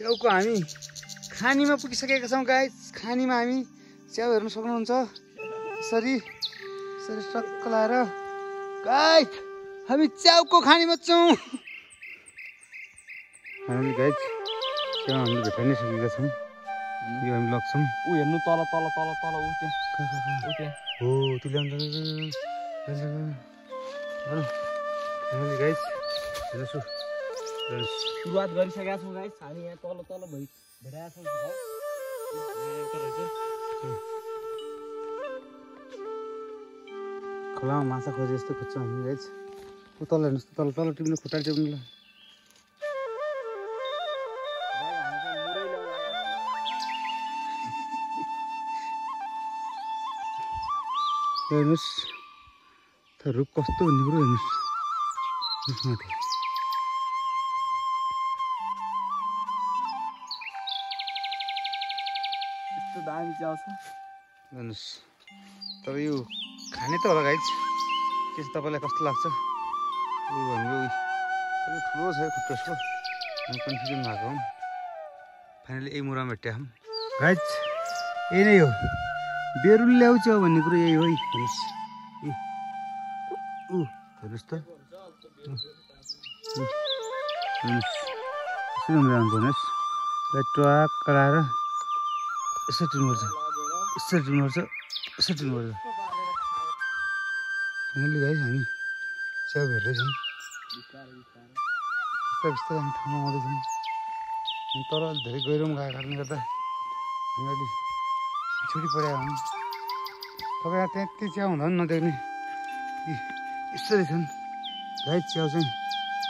च्याउको हामी खानीमा पुगिसकेका छौँ गाइस। खानीमा हामी च्याउ हेर्न सक्नुहुन्छ। यसरी टक्क लाएर गाइस हामी च्याउको खानीमा छौँ। हामी गाइस च्याउ हामीले भेटाइ नै सकेका छौँ। यो हामी लग्छौँ। ऊ हेर्नु तल तल तल तल ऊ त्यहाँ हो त्यो ल्याउँछ गाइस हेर्नुहोस्। सुरुवात गरिसकेका छौँ गाइस। हामी यहाँ तल तल भेटाएका छौँ। खोलामा माछा खोजे जस्तो खोज्छौँ हामी गाइस। ऊ तल हेर्नुहोस् तल तल टिप्नु खुट्टा टिप्नु ल। हेर्नुहोस् त रुख कस्तो भन्ने कुरो हेर्नुहोस् माथि। यस्तो दामी च्याउ छ हेर्नुहोस्। तर यो खाने त होला गाइस। के छ तपाईँलाई कस्तो लाग्छ? ऊ भनेको तपाईँ ठुलो छ खुट्टा जस्तो। हामी कन्फ्युजन भएको हौँ। फाइनली यही मुरामा भेट्यौँ गाइस। यही नै हो बेरुल ल्याउ च्याउ भन्ने कुरो यही हो। हेर्नुहोस् हेर्नुहोस् त यसरी हुन्छ हेर्नुहोस्। ट्वाक कराएर यसरी टिप्नुपर्छ यसरी टिप्नुपर्छ यसरी टिप्नुपर्छ। फाइनली गाइस हामी च्याउ भेट्दैछौँ। बिस्तारै बिस्तारै हामी ठाउँमा आउँदैछौँ। अनि तर धेरै गहिरोमा गएको कारणले गर्दा हामी अलि पिछुडी परेका हौँ। तपाईँ त्यहाँ च्याउ हुँदा पनि नदेख्ने यसरी छन् गाइस। च्याउ चाहिँ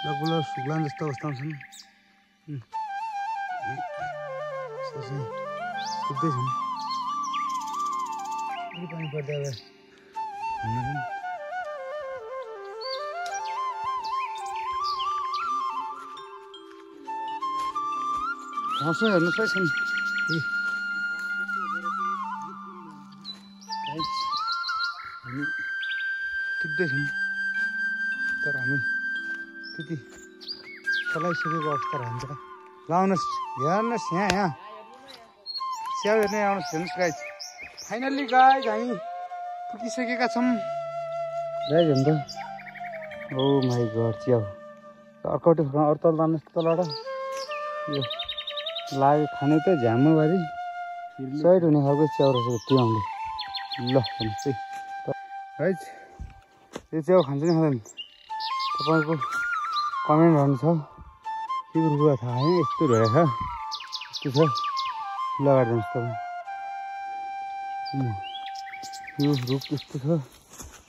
लगभग सुक्लान जस्तो अवस्थामा छन्। यस्तो चाहिँ टिप्दैछौँ। अलि पानी पर्दा अब हुन्न। घाँसो हेर्नुहोस् है छन्। हामी टिप्दैछौँ तर हामी त्यति चलाइसकेको अवस्था रहन्छ। ल आउनुहोस् हेर्नुहोस् यहाँ च्याउ हेर्ने आउनुहोस्। हेर्नुहोस् गाइस फाइनल्ली गाइस हामी पुगिसकेका छौँ गाइस। हेर्नु त ओ माई गड च्याउ अर्कोटी अरू तल लानुहोस् तलबाट। यो लाग्यो खाने त झ्यामबारी साइड हुने खालको च्याउ रहेछ त्यो हामीले। ल हेर्नुहोस् है गाइस यो च्याउ खान्छ नि खाँदैन तपाईँको कमेन्ट गर्नु छ। के कुरो थाहा छैन। यस्तो रहेछ यस्तो छ लगाइदिनुहोस् तपाईँ। यो रुख यस्तो छ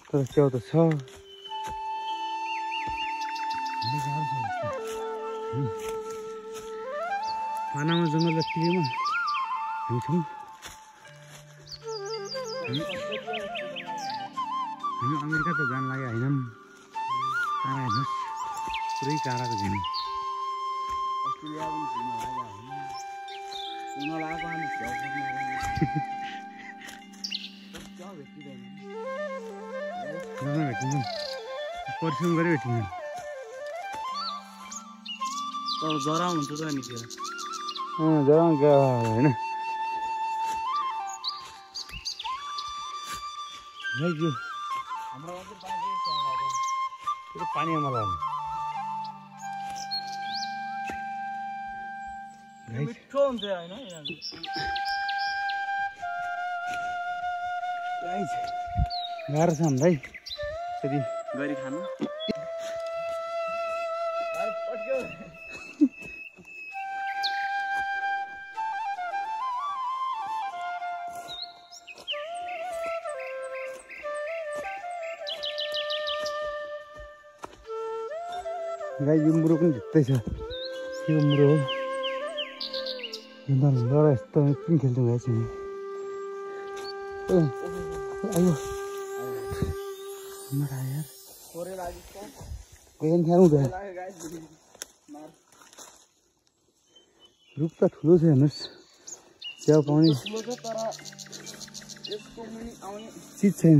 तर च्याउ त छ। पानामा जङ्गल जतिमा हामी छौँ। हामी अमेरिका त जान लाग्यो होइन। काँडा हेर्नुहोस् पुरै काँडाको झिन। भेटिन्छ परिश्रम गरे भेटिन्छ। तर जरा हुन्छ त निस्केर जरा होइन पुरो पानीमा लाग्यो। मिठो हुन्छ होइन गाह्रो छ हामीलाई यसरी गरी खानु। गाई यो मुरो पनि भित्तै छ। यो मुरो हो लडा यस्तो पनि खेल्छौँ गाई चाहिँ। आयो यार रुख त ठुलो छ हेर्नुहोस्। च्याउ पाउने चिज छैन।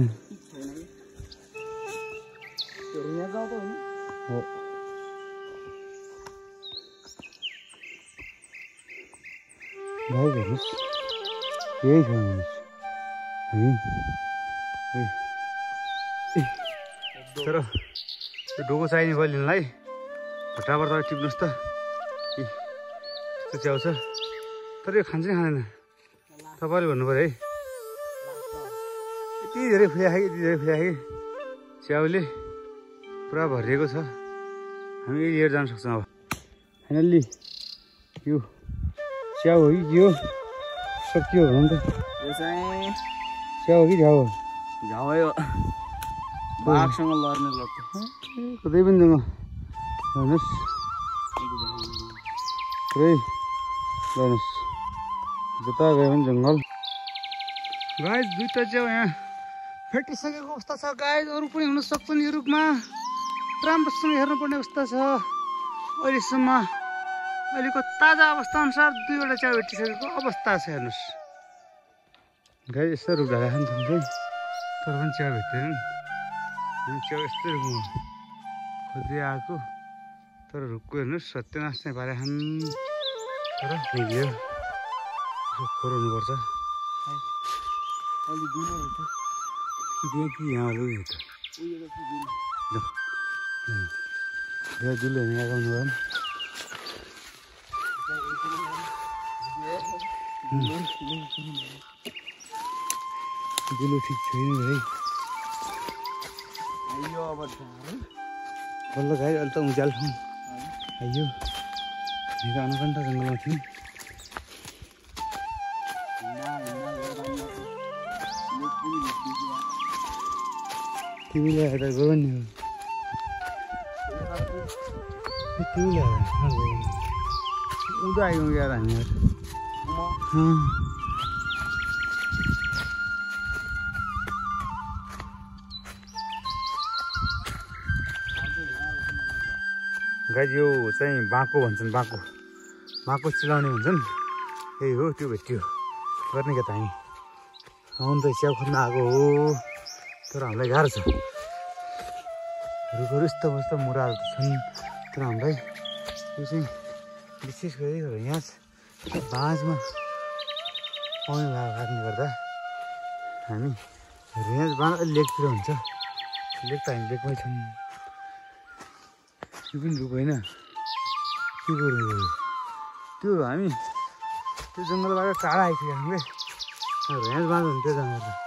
गाई हेर्नुहोस् यही छ हेर्नुहोस् हामी तर यो ढोको चाहिने बलिनलाई भट्टाबाट तपाईँ टिप्नुहोस् त यस्तो च्याउ छ तर यो खान्छ कि खाँदैन तपाईँले भन्नु पऱ्यो है यति धेरै फुल्यायो कि च्याउले पुरा भरिएको छ हामी लिएर जान सक्छौँ अब फाइनल्ली यो च्याउ हो कि यो सकियो भनौँ त यो चाहिँ च्याउ हो कि झ्याउ हो झावै हो बाघसँग लड्ने लड्छ कतै पनि जङ्गल हेर्नुहोस् पुरै हेर्नुहोस् जता गयो भने जङ्गल गाइस दुईटा च्याउ यहाँ फेटिसकेको अवस्था छ गाइस अरू पनि हुन सक्छन् यो रुखमा राम्रोसँग हेर्नुपर्ने अवस्था छ अहिलेसम्म अहिलेको ताजा अवस्था अनुसार दुईवटा च्याउ भेटिसकेको अवस्था छ हेर्नुहोस् गाई यस्तो रुख ढाका खान्छ तर पनि च्याउ भेट्दैनन् च्याउ यस्तै रुखमा खोज्दै आएको तर रुखको हेर्नुहोस् सत्यनाश चाहिँ पारे खान् तर निक्ल्यो खोर हुनुपर्छ कि यहाँ लु दुलो हेर्ने आगाउनु भयो दुलो ठिक छैन भाइ बल्ल गाई अहिले त उज्याल ठाउँ आइयो मेरो अनकन्टा जङ्गलमा थियौँ तिमीलाई यता गयो नि तिमीलाई उँधो आइगयौँ यार हामीहरू गाई यो चाहिँ बाँको भन्छन् बाँको चिलाउने भन्छन् यही हो त्यो भेट्यो गर्ने क्या त हामी आउनु त च्याउ खोज्न आएको हो तर हामीलाई गाह्रो छ रुखहरू यस्तो यस्तो मुराहरू छन् तर हामीलाई यो चाहिँ विशेष गरी यहाँ बाँझमा पाउने भएको कारणले गर्दा हामी यहाँ बाँझ लेकतिर हुन्छ लेक त हामी लेकमै छौँ त्यो पनि रुख होइन के गर्नु त्यो हामी त्यो जङ्गलबाट टाढा आइसक्यो हामीले यहाँ बाँझ हुन्थ्यो जङ्गल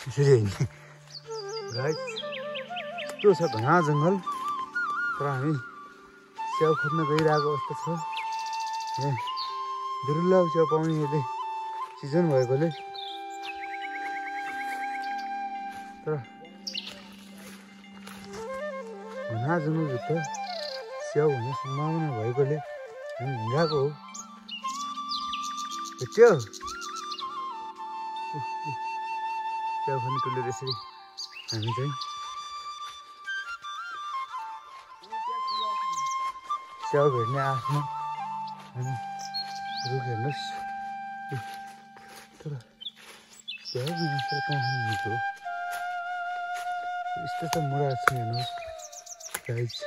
त्यसरी होइन गाई त्यो छ घना जङ्गल तर हामी च्याउ खोज्न गइरहेको अवस्था छ यहाँ दुर्लभ च्याउ पाउने अहिले सिजन भएकोले तर घना जङ्गलभित्र च्याउ हुने सम्भावना भएकोले हामी हिँडेको हो भेट्यो च्याउ खोज्ने टुलो त्यसरी हामी चाहिँ च्याउ भेट्ने आफ्नो अनि रुख हेर्नुहोस् तर च्याउ मान्छे कहाँ खानु यस्तो त मुरा छ हेर्नुहोस् गाइस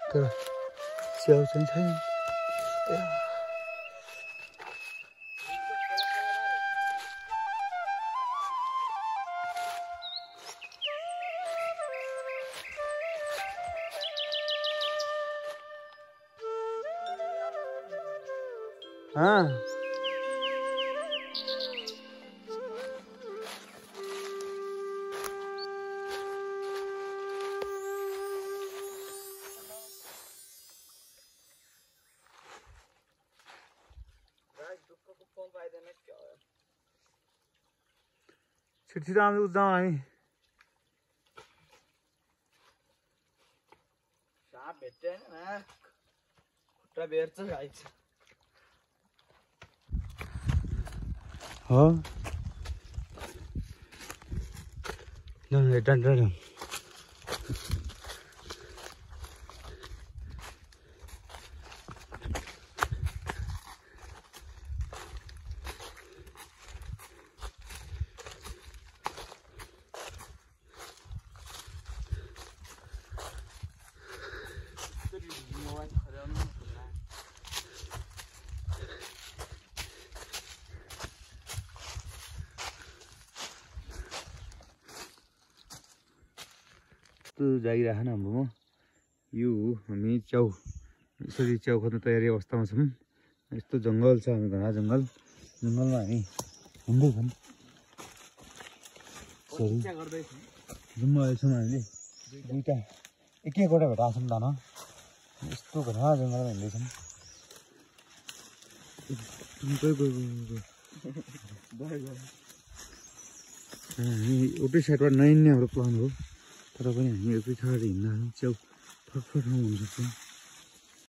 तर च्याउ चाहिँ छैन छिटो आउँदै जाउँ हामी साप भेट्यो खुट्टा बेर्छ गाइस हो डन्डा यस्तो जागिरहेन हाम्रोमा यो हो हामी च्याउ यसरी च्याउ खोज्ने तयारी अवस्थामा छौँ यस्तो जङ्गल छ हामी घना जङ्गलमा हामी हिँड्दैछौँ जाउँ अहिलेसम्म हामीले दुईवटा एक एकवटा भेटाएको छौँ दाना यस्तो घना जङ्गलमा हिँड्दैछौँ हामी एउटै साइडबाट नहिँड्ने हाम्रो प्लान हो तर पनि हामी एउटै साइड हिँड्न च्याउ फटफट ठाउँ हुन सक्छौँ